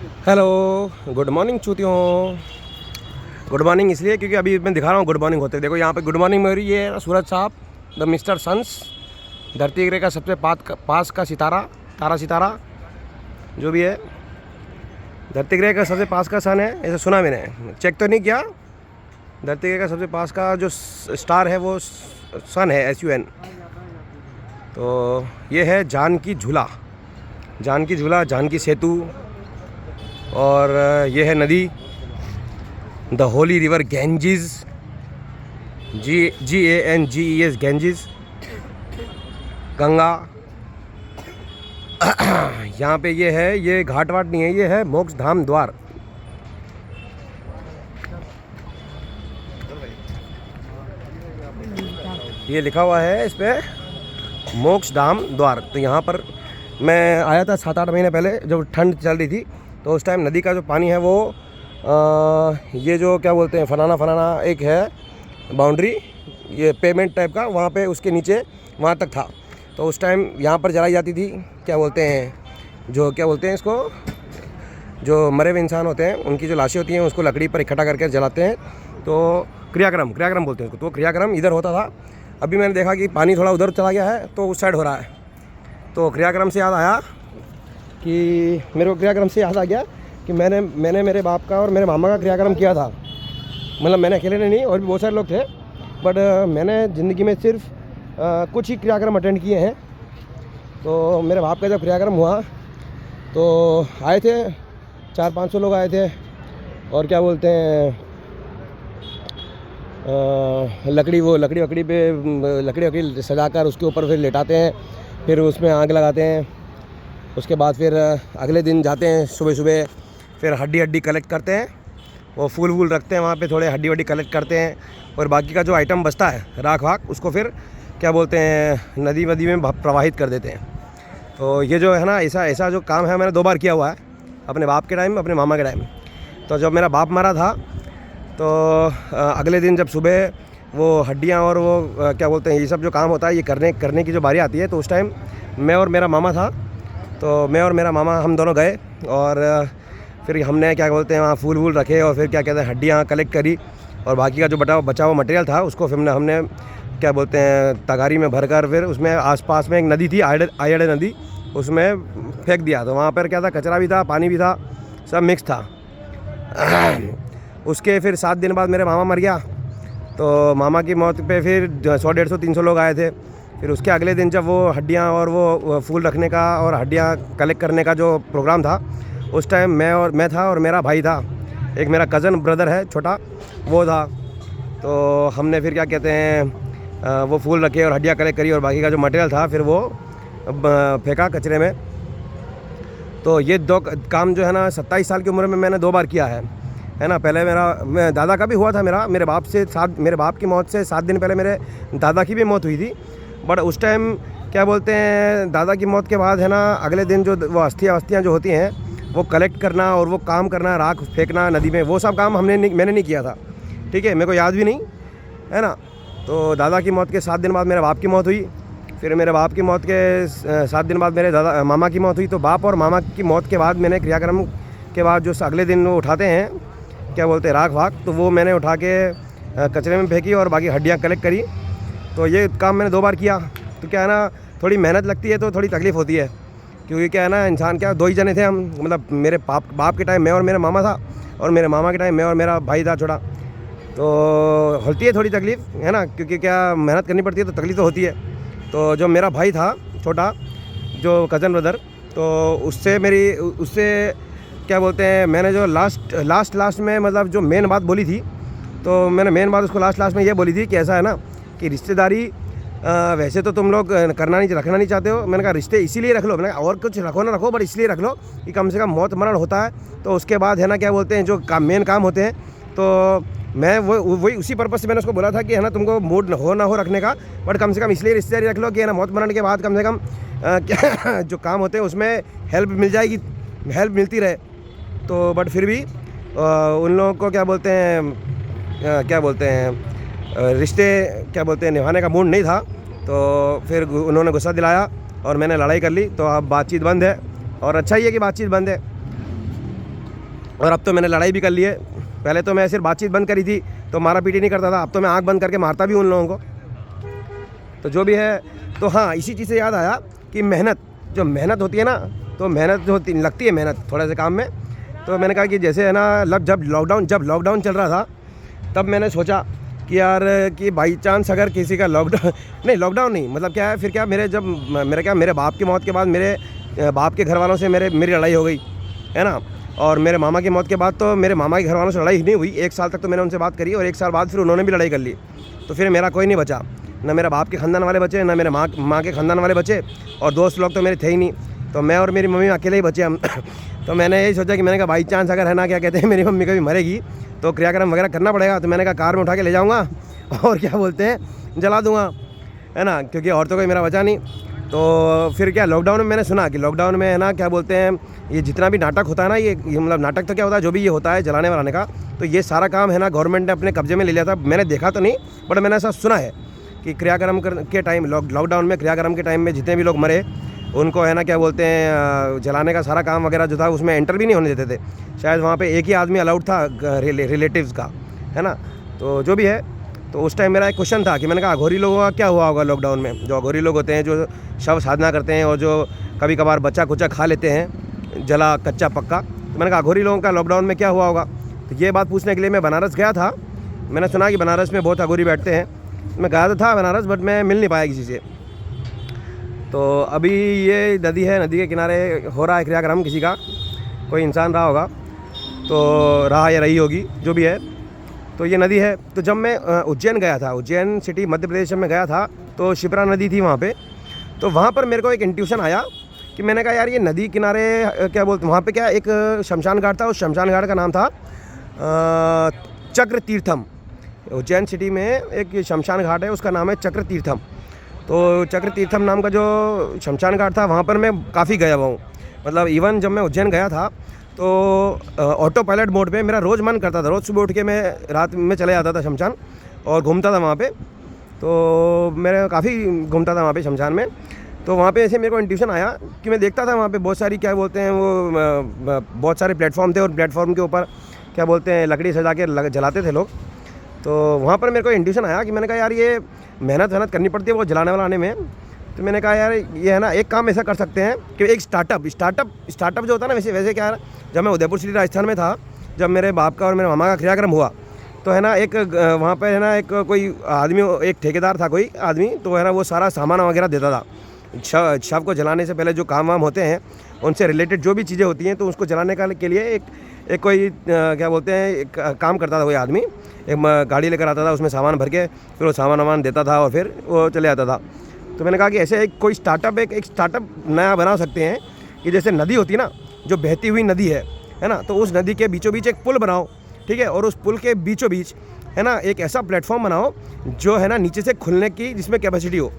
Hello, good morning चूतियों। Good morning इसलिए क्योंकि अभी मैं दिखा रहा हूँ गुड मॉर्निंग होते। देखो यहाँ पे गुड मॉर्निंग मेरी, ये है सूरज साहब, द मिस्टर सन्स, धरती ग्रह का सबसे पास का सितारा, सितारा जो भी है, धरती ग्रह का सबसे पास का सन है, ऐसा सुना मैंने, चेक तो नहीं किया। धरती ग्रह का सबसे पास का जो स्टार है वो सन है, SUN। तो ये है जानकी झूला, जानकी झूला, जानकी सेतु। और ये है नदी, the Holi river Ganges, GANGES, Ganges, Ganga. यहाँ पे ये है, ये घाट वाट नहीं है, ये है मोक्ष धाम द्वार। ये लिखा हुआ है इस पे मोक्ष धाम द्वार। तो यहाँ पर मैं आया था 7-8 महीने पहले, जब ठंड चल रही थी। तो उस टाइम नदी का जो पानी है वो ये जो क्या बोलते हैं, फनाना एक है बाउंड्री, ये पेमेंट टाइप का, वहाँ पे उसके नीचे वहाँ तक था। तो उस टाइम यहाँ पर जलाई जाती थी, क्या बोलते हैं, जो क्या बोलते हैं इसको, जो मरे हुए इंसान होते हैं उनकी जो लाशें होती हैं उसको लकड़ी पर इकट्ठा करके जलाते हैं। तो क्रियाक्रम बोलते हैं उसको। तो क्रियाक्रम इधर होता था। अभी मैंने देखा कि पानी थोड़ा उधर चला गया है तो उस साइड हो रहा है। तो क्रियाक्रम से याद आया कि मेरे को क्रियाक्रम से याद आ गया कि मैंने मेरे बाप का और मेरे मामा का क्रियाक्रम किया था। मतलब मैंने अकेले ने नहीं, और भी बहुत सारे लोग थे, बट मैंने ज़िंदगी में सिर्फ कुछ ही क्रियाक्रम अटेंड किए हैं। तो मेरे बाप का जब क्रियाक्रम हुआ तो आए थे 400-500 लोग आए थे, और क्या बोलते हैं, लकड़ी सजाकर उसके ऊपर फिर लेटाते हैं, फिर उसमें आग लगाते हैं। उसके बाद फिर अगले दिन जाते हैं सुबह, फिर हड्डी कलेक्ट करते हैं, वो फूल वूल रखते हैं वहाँ पे, थोड़े हड्डी कलेक्ट करते हैं, और बाकी का जो आइटम बचता है राख वाख, उसको फिर क्या बोलते हैं नदी वदी में प्रवाहित कर देते हैं। तो ये जो है ना, ऐसा जो काम है मैंने 2 बार किया हुआ है, अपने बाप के टाइम, अपने मामा के टाइम। तो जब मेरा बाप मरा था तो अगले दिन जब सुबह वो हड्डियाँ और वो क्या बोलते हैं, ये सब जो काम होता है ये करने की जो बारी आती है, तो उस टाइम मैं और मेरा मामा था। तो मैं और मेरा मामा हम दोनों गए, और फिर हमने क्या बोलते हैं वहाँ फूल वूल रखे, और फिर क्या कहते हैं हड्डियाँ कलेक्ट करी, और बाकी का जो बचा हुआ मटेरियल था उसको फिर हमने क्या बोलते हैं तगारी में भरकर, फिर उसमें आसपास में एक नदी थी, आयड़ नदी, उसमें फेंक दिया। तो वहाँ पर क्या था, कचरा भी था, पानी भी था, सब मिक्स था। उसके फिर 7 दिन बाद मेरे मामा मर गया। तो मामा की मौत पे फिर 100-150-300 लोग आए थे। फिर उसके अगले दिन जब वो हड्डियाँ और वो फूल रखने का और हड्डियाँ कलेक्ट करने का जो प्रोग्राम था, उस टाइम मैं था और मेरा भाई था, एक मेरा कज़न ब्रदर है छोटा, वो था। तो हमने फिर क्या कहते हैं वो फूल रखे और हड्डियाँ कलेक्ट करी, और बाकी का जो मटेरियल था फिर वो फेंका कचरे में। तो ये 2 काम जो है ना 27 साल की उम्र में मैंने 2 बार किया है ना। पहले मेरा दादा का भी हुआ था, मेरे बाप की मौत से 7 दिन पहले मेरे दादा की भी मौत हुई थी। बट उस टाइम क्या बोलते हैं, दादा की मौत के बाद है ना, अगले दिन जो वो अस्थियाँ जो होती हैं वो कलेक्ट करना और वो काम करना, राख फेंकना नदी में, वो सब काम मैंने नहीं किया था। ठीक है, मेरे को याद भी नहीं है ना। तो दादा की मौत के 7 दिन बाद मेरे बाप की मौत हुई। फिर मेरे बाप की मौत के 7 दिन बाद मेरे मामा की मौत हुई। तो बाप और मामा की मौत के बाद मैंने क्रियाक्रम के बाद जो अगले दिन वो उठाते हैं, क्या बोलते हैं, राख वाख, तो वो मैंने उठा के कचरे में फेंकी और बाकी हड्डियाँ कलेक्ट करी। तो ये काम मैंने 2 बार किया। तो क्या है ना, थोड़ी मेहनत लगती है, तो थोड़ी तकलीफ़ होती है, क्योंकि क्या है ना, इंसान क्या 2 ही जने थे हम, मतलब मेरे बाप के टाइम मैं और मेरा मामा था, और मेरे मामा के टाइम मैं और मेरा भाई था छोटा। तो होती है थोड़ी तकलीफ़, है ना, क्योंकि क्या मेहनत करनी पड़ती है तो तकलीफ़ तो होती है। तो जो मेरा भाई था छोटा, जो कज़न ब्रदर, तो उससे क्या बोलते हैं, मैंने जो लास्ट में मतलब जो मेन बात बोली थी, तो मैंने मेन बात उसको लास्ट में ये बोली थी कि ऐसा है ना कि रिश्तेदारी वैसे तो तुम लोग रखना नहीं चाहते हो। मैंने कहा रिश्ते इसीलिए रख लो, मैंने कहा और कुछ रखो ना रखो, बट इसलिए रख लो कि कम से कम मौत मरण होता है, तो उसके बाद है ना क्या बोलते हैं जो मेन काम होते हैं। तो मैं वही उसी पर्पज़ से मैंने उसको बोला था कि है ना, तुमको मूड ना हो रखने का, बट कम से कम इसलिए रिश्तेदारी रख लो कि है ना, मौत मरण के बाद कम से कम क्या जो काम होते हैं उसमें हेल्प मिल जाएगी, हेल्प मिलती रहे। तो बट फिर भी उन लोगों को क्या बोलते हैं रिश्ते क्या बोलते हैं निभाने का मूड नहीं था। तो फिर उन्होंने गुस्सा दिलाया और मैंने लड़ाई कर ली। तो अब बातचीत बंद है, और अच्छा ही है कि बातचीत बंद है। और अब तो मैंने लड़ाई भी कर ली है। पहले तो मैं सिर्फ बातचीत बंद करी थी तो मारा पीटी नहीं करता था, अब तो मैं आँख बंद करके मारता भी उन लोगों को। तो जो भी है, तो हाँ, इसी चीज़ से याद आया कि जो मेहनत होती है ना, तो मेहनत जो होती लगती है मेहनत थोड़े से काम में। तो मैंने कहा कि जैसे है ना, जब लॉकडाउन चल रहा था, तब मैंने सोचा कि यार कि बाई चांस अगर किसी का लॉकडाउन नहीं, मतलब क्या है, फिर क्या मेरे बाप की मौत के बाद मेरे बाप के घर वालों से मेरी लड़ाई हो गई है ना। और मेरे मामा की मौत के बाद तो मेरे मामा के घर वालों से लड़ाई नहीं हुई, 1 साल तक तो मैंने उनसे बात करी, और 1 साल बाद फिर उन्होंने भी लड़ाई कर ली। तो फिर मेरा कोई नहीं बचा, ना मेरे बाप के ख़ानदान वाले बचे, ना मेरे माँ के ख़ानदान वाले बचे, और दोस्त लोग तो मेरे थे ही नहीं। तो मैं और मेरी मम्मी अकेले ही बचे हम। तो मैंने यही सोचा कि मैंने कहा बाई चांस अगर है ना, क्या कहते हैं, मेरी मम्मी कभी मरेगी तो क्रियाक्रम वगैरह करना पड़ेगा। तो मैंने कहा कार में उठा के ले जाऊँगा और क्या बोलते हैं, जला दूँगा, है ना, क्योंकि और तो कोई मेरा बचा नहीं। तो फिर क्या, लॉकडाउन में मैंने सुना कि लॉकडाउन में है ना, क्या बोलते हैं, ये जितना भी नाटक होता है ना, ये मतलब नाटक तो क्या होता है, जो भी ये होता है जलाने वलाने का, तो ये सारा काम है ना गवर्नमेंट ने अपने कब्जे में ले लिया था। मैंने देखा तो नहीं, बट मैंने ऐसा सुना है कि क्रियाक्रम के टाइम, लॉकडाउन में क्रियाक्रम के टाइम में जितने भी लोग मरे, उनको है ना, क्या बोलते हैं, जलाने का सारा काम वगैरह जो था उसमें एंटर भी नहीं होने देते थे। शायद वहाँ पे एक ही आदमी अलाउड था रिलेटिव्स का, है ना। तो जो भी है, तो उस टाइम मेरा एक क्वेश्चन था कि मैंने कहा अघोरी लोगों का क्या हुआ होगा लॉकडाउन में। जो अघोरी लोग होते हैं, जो शव साधना करते हैं और जो कभी कभार बच्चा कुचा खा लेते हैं, जला कच्चा पक्का, तो मैंने कहा अघोरी लोगों का लॉकडाउन में क्या हुआ होगा। तो ये बात पूछने के लिए मैं बनारस गया था। मैंने सुना कि बनारस में बहुत अघोरी बैठते हैं। मैं गया तो था बनारस, बट मैं मिल नहीं पाया किसी से। तो अभी ये नदी है, नदी के किनारे हो रहा है क्रियाक्रम, किसी का कोई इंसान रहा होगा, तो रहा या रही होगी, जो भी है। तो ये नदी है। तो जब मैं उज्जैन गया था, उज्जैन सिटी मध्य प्रदेश में गया था, तो शिप्रा नदी थी वहाँ पे। तो वहाँ पर मेरे को एक इंट्यूशन आया कि मैंने कहा यार ये नदी किनारे क्या बोलते, वहाँ पे क्या एक शमशान घाट था, उस शमशान घाट का नाम था चक्र तीर्थम। उज्जैन सिटी में एक शमशान घाट है, उसका नाम है चक्र तीर्थम। तो चक्र तीर्थम नाम का जो शमशान घाट था, वहाँ पर मैं काफ़ी गया हुआ हूँ। मतलब इवन जब मैं उज्जैन गया था तो ऑटो पायलट मोड पे मेरा रोज़ मन करता था, रोज़ सुबह उठ के मैं रात में चले जाता था शमशान और घूमता था वहाँ पे। तो मेरा काफ़ी घूमता था वहाँ पे शमशान में। तो वहाँ पे ऐसे मेरे को इंट्यूशन आया कि मैं देखता था वहाँ पे बहुत सारी क्या बोलते हैं वो बहुत सारे प्लेटफॉर्म थे, और प्लेटफॉर्म के ऊपर क्या बोलते हैं लकड़ी सजा के जलाते थे लोग। तो वहाँ पर मेरे को इंट्यूशन आया कि मैंने कहा यार ये मेहनत करनी पड़ती है वो जलाने वालाने में। तो मैंने कहा यार ये है ना, एक काम ऐसा कर सकते हैं कि एक स्टार्टअप जो होता है ना, वैसे क्या है, जब मैं उदयपुर सिटी राजस्थान में था, जब मेरे बाप का और मेरे मामा का क्रियाक्रम हुआ, तो है ना एक वहाँ पर है ना एक कोई आदमी, एक ठेकेदार था कोई आदमी, तो है ना वो सारा सामान वगैरह देता था। शव को जलाने से पहले जो काम वाम होते हैं उनसे रिलेटेड जो भी चीज़ें होती हैं, तो उसको जलाने के लिए एक कोई क्या बोलते हैं एक काम करता था कोई आदमी, एक गाड़ी लेकर आता था, उसमें सामान भर के फिर वो सामान देता था और फिर वो चले आता था। तो मैंने कहा कि ऐसे एक कोई स्टार्टअप एक स्टार्टअप नया बना सकते हैं कि जैसे नदी होती ना, जो बहती हुई नदी है ना, तो उस नदी के बीचों बीच एक पुल बनाओ, ठीक है, और उस पुल के बीचों बीच है ना एक ऐसा प्लेटफॉर्म बनाओ जो है ना नीचे से खुलने की, जिसमें कैपेसिटी हो,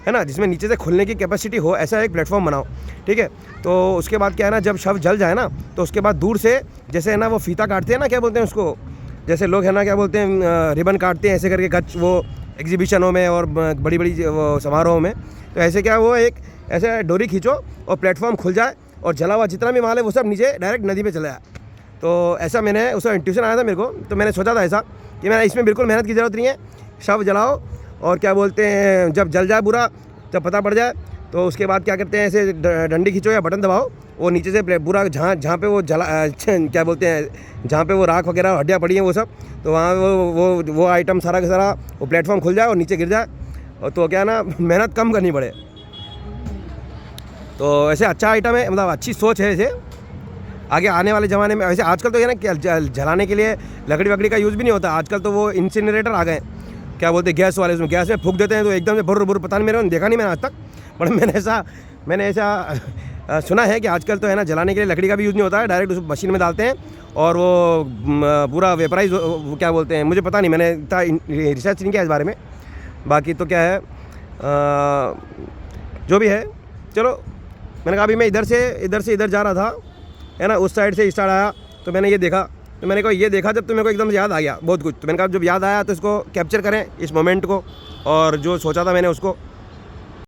है ना, जिसमें नीचे से खुलने की कैपेसिटी हो, ऐसा एक प्लेटफॉर्म बनाओ, ठीक है। तो उसके बाद क्या है ना, जब शव जल जाए ना, तो उसके बाद दूर से जैसे है ना वो फीता काटते हैं ना, क्या बोलते हैं उसको, जैसे लोग है ना क्या बोलते हैं रिबन काटते हैं ऐसे करके गच, वो एग्जीबिशनों में और बड़ी बड़ी वो समारोह में, तो ऐसे क्या वो एक ऐसे डोरी खींचो और प्लेटफॉर्म खुल जाए और जला हुआ जितना भी माल है वो सब नीचे डायरेक्ट नदी पे चला जाए। तो ऐसा मैंने उसका इंट्यूशन आया था मेरे को। तो मैंने सोचा था ऐसा कि मैंने इसमें बिल्कुल मेहनत की ज़रूरत नहीं है, शव जलाओ और क्या बोलते हैं जब जल जाए पूरा, जब पता पड़ जाए, तो उसके बाद क्या करते हैं ऐसे डंडी खींचो या बटन दबाओ, वो नीचे से पूरा जहाँ पे वो जला क्या बोलते हैं जहाँ पे वो राख वगैरह हड्डियाँ पड़ी हैं वो सब, तो वहाँ वो आइटम सारा का सारा वो प्लेटफॉर्म खुल जाए और नीचे गिर जाए, और तो क्या है ना मेहनत कम करनी पड़े। तो ऐसे अच्छा आइटम है, मतलब अच्छी सोच है ऐसे आगे आने वाले ज़माने में। वैसे आजकल तो ये ना जलाने के लिए लकड़ी वकड़ी का यूज़ भी नहीं होता, आजकल तो वो इंसिनरेटर आ गए, क्या बोलते हैं गैस वाले, उसमें गैस में फूंक देते हैं तो एकदम से बुर पता नहीं, मेरे देखा नहीं मैंने आज तक, बट मैंने ऐसा सुना है कि आजकल तो है ना जलाने के लिए लकड़ी का भी यूज़ नहीं होता है, डायरेक्ट उस मशीन में डालते हैं और वो पूरा वेपराइज क्या बोलते हैं, मुझे पता नहीं, मैंने इतना रिसर्च नहीं किया इस बारे में। बाकी तो क्या है जो भी है, चलो मैंने कहा अभी मैं इधर से इधर जा रहा था, है ना, उस साइड से स्टार्ट आया तो मैंने ये देखा, तो मैंने कहा ये देखा जब तो मेरे को एकदम से याद आ गया बहुत कुछ। तो मैंने कहा जब याद आया तो इसको कैप्चर करें इस मोमेंट को, और जो सोचा था मैंने उसको